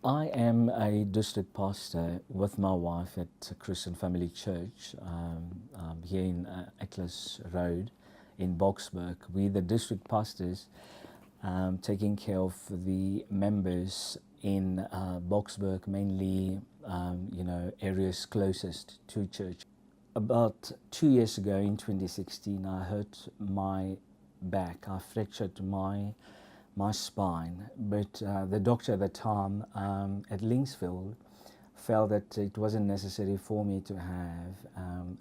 I am a district pastor with my wife at Christian Family Church here in Eckles Road in Boksburg. We're the district pastors taking care of the members in Boksburg, mainly areas closest to church. About 2 years ago in 2016, I hurt my back. I fractured my spine, but the doctor at the time at Linksfield felt that it wasn't necessary for me to have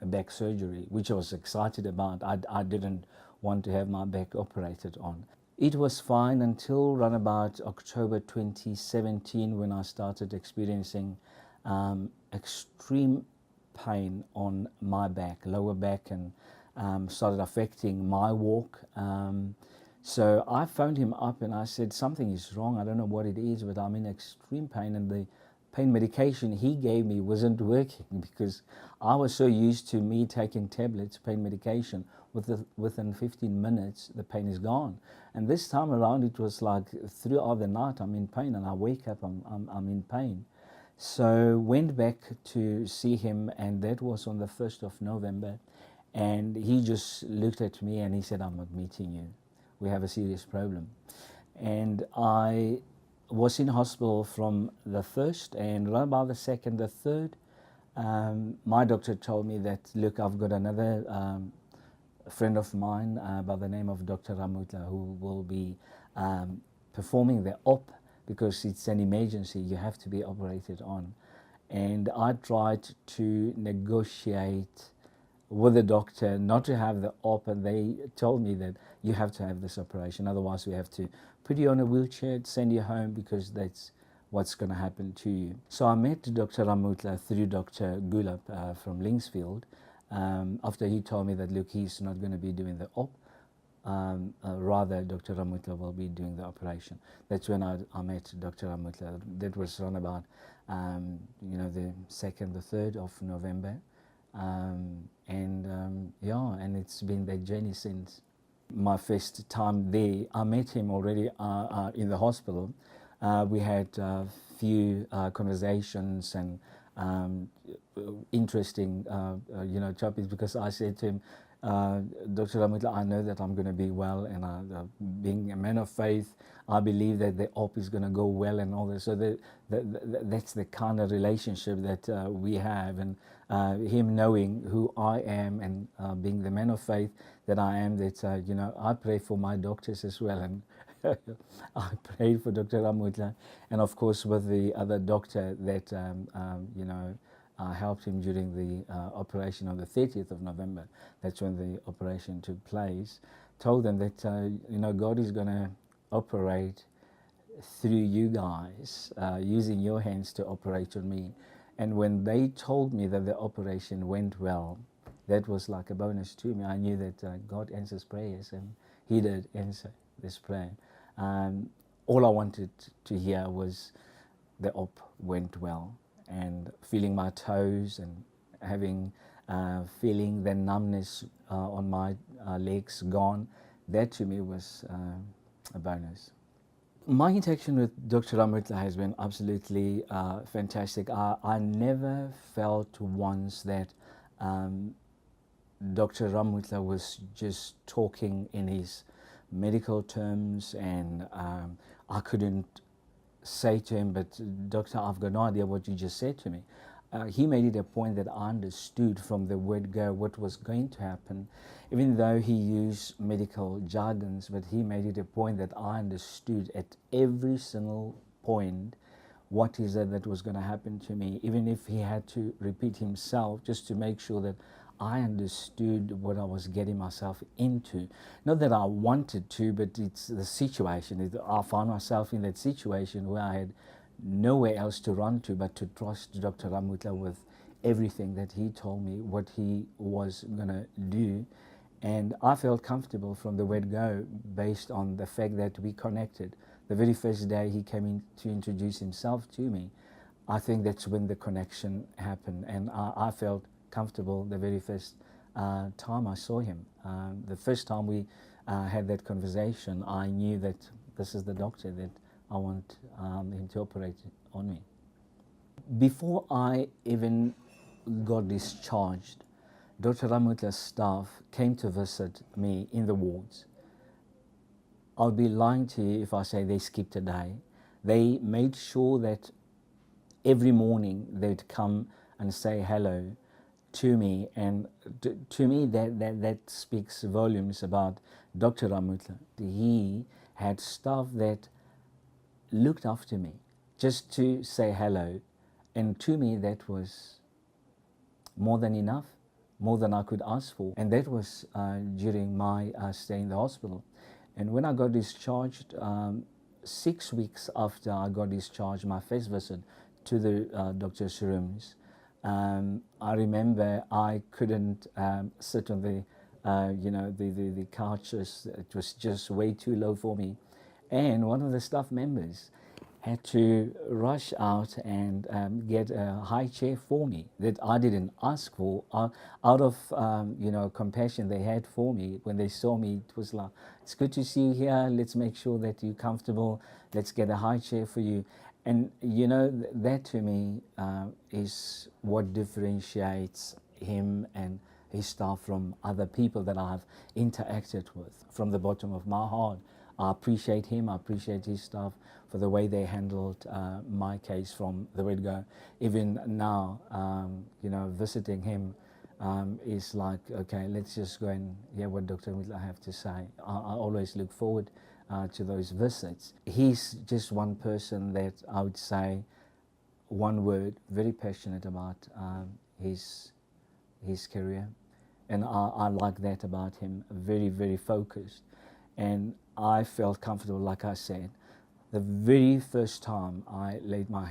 a back surgery, which I was excited about. I didn't want to have my back operated on. It was fine until around about October 2017 when I started experiencing extreme pain on my back, lower back, and started affecting my walk. So I phoned him up and I said, something is wrong. I don't know what it is, but I'm in extreme pain, and the pain medication he gave me wasn't working because I was so used to me taking tablets, pain medication. Within 15 minutes, the pain is gone. And this time around, it was like throughout the night, I'm in pain, and I wake up, I'm in pain. So went back to see him, and that was on the 1st of November. And he just looked at me and he said, I'm not meeting you. We have a serious problem. And I was in hospital from the 1st, and right about the 2nd, the 3rd, my doctor told me that, look, I've got another friend of mine by the name of Dr. Rammutla who will be performing the op because it's an emergency, you have to be operated on. And I tried to negotiate with the doctor not to have the op, and they told me that you have to have this operation, otherwise we have to put you on a wheelchair, send you home, because that's what's going to happen to you. So I met Dr. Rammutla through Dr. Gulab from Linksfield after he told me that, look, he's not going to be doing the op, rather Dr. Rammutla will be doing the operation. That's when I met Dr. Rammutla. That was around about the 2nd, the 3rd of November. And it's been that journey since. My first time there, I met him already in the hospital. We had a few conversations and interesting topics, because I said to him, Dr. Rammutla, I know that I'm going to be well, and being a man of faith, I believe that the op is going to go well and all this. So that's the kind of relationship that we have, and him knowing who I am, and being the man of faith that I am, that I pray for my doctors as well, and I prayed for Dr. Rammutla, and of course with the other doctor that helped him during the operation on the 30th of November. That's when the operation took place. Told them that God is going to operate through you guys, using your hands to operate on me. And when they told me that the operation went well, that was like a bonus to me. I knew that God answers prayers, and He did answer this prayer. All I wanted to hear was the op went well, and feeling my toes and having feeling the numbness on my legs gone, that to me was a bonus. My interaction with Dr. Rammutla has been absolutely fantastic. I never felt once that Dr. Rammutla was just talking in his medical terms, and I couldn't say to him, but doctor, I've got no idea what you just said to me. He made it a point that I understood from the word go what was going to happen, even though he used medical jargons, but he made it a point that I understood at every single point what is it that was going to happen to me, even if he had to repeat himself just to make sure that I understood what I was getting myself into. Not that I wanted to, but it's the situation. I found myself in that situation where I had nowhere else to run to but to trust Dr. Rammutla with everything that he told me what he was going to do. And I felt comfortable from the word go, based on the fact that we connected. The very first day he came in to introduce himself to me, I think that's when the connection happened, and I felt comfortable the very first time I saw him. The first time we had that conversation, I knew that this is the doctor that I want him to operate on me. Before I even got discharged, Dr. Rammutla's staff came to visit me in the wards. I'll be lying to you if I say they skipped a day. They made sure that every morning they'd come and say hello to me, and to me that speaks volumes about Dr. Rammutla. He had staff that looked after me just to say hello, and to me that was more than enough, more than I could ask for. And that was during my stay in the hospital. And when I got discharged, 6 weeks after I got discharged, my first visit to the doctor's rooms, I remember I couldn't sit on the the couches. It was just way too low for me. And one of the staff members had to rush out and get a high chair for me that I didn't ask for. Out of compassion they had for me, when they saw me, it was like, it's good to see you here, let's make sure that you're comfortable, let's get a high chair for you. And that to me is what differentiates him and his staff from other people that I've interacted with. From the bottom of my heart, I appreciate him, I appreciate his staff for the way they handled my case from the word go. Even now, visiting him is like, okay, let's just go and hear what Dr. Rammutla have to say. I always look forward to those visits. He's just one person that I would say, one word, very passionate about his career. And I like that about him, very, very focused. And I felt comfortable, like I said, the very first time I laid my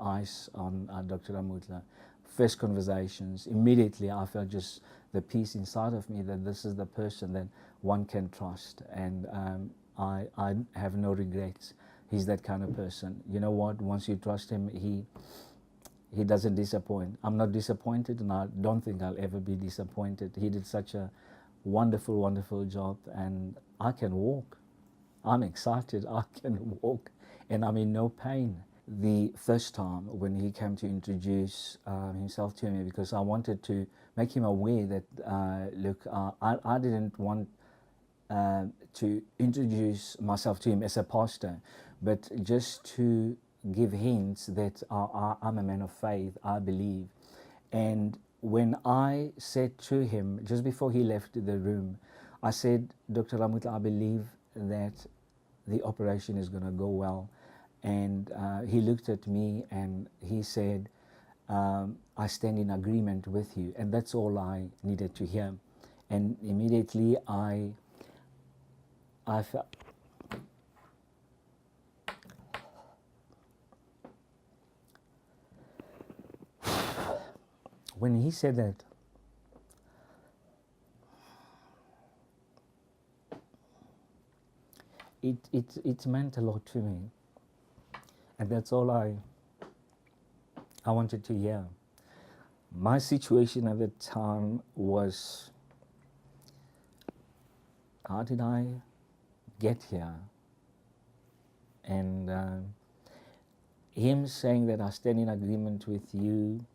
eyes on Dr. Rammutla, first conversations, immediately I felt just the peace inside of me that this is the person that one can trust. And I have no regrets. He's that kind of person. You know what? Once you trust him, he doesn't disappoint. I'm not disappointed, and I don't think I'll ever be disappointed. He did such a wonderful, wonderful job, and I can walk. I'm excited, I can walk, and I'm in no pain. The first time when he came to introduce himself to me, because I wanted to make him aware that, look, I didn't want to introduce myself to him as a pastor, but just to give hints that I'm a man of faith, I believe. And when I said to him, just before he left the room, I said, Dr. Rammutla, I believe that the operation is going to go well. And he looked at me and he said, I stand in agreement with you. And that's all I needed to hear. And immediately I felt, when he said that, it meant a lot to me, and that's all I wanted to hear. My situation at the time was, how did I get here? And him saying that I stand in agreement with you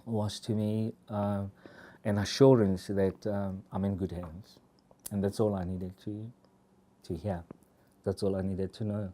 was to me an assurance that I'm in good hands, and that's all I needed to hear. That's all I needed to know.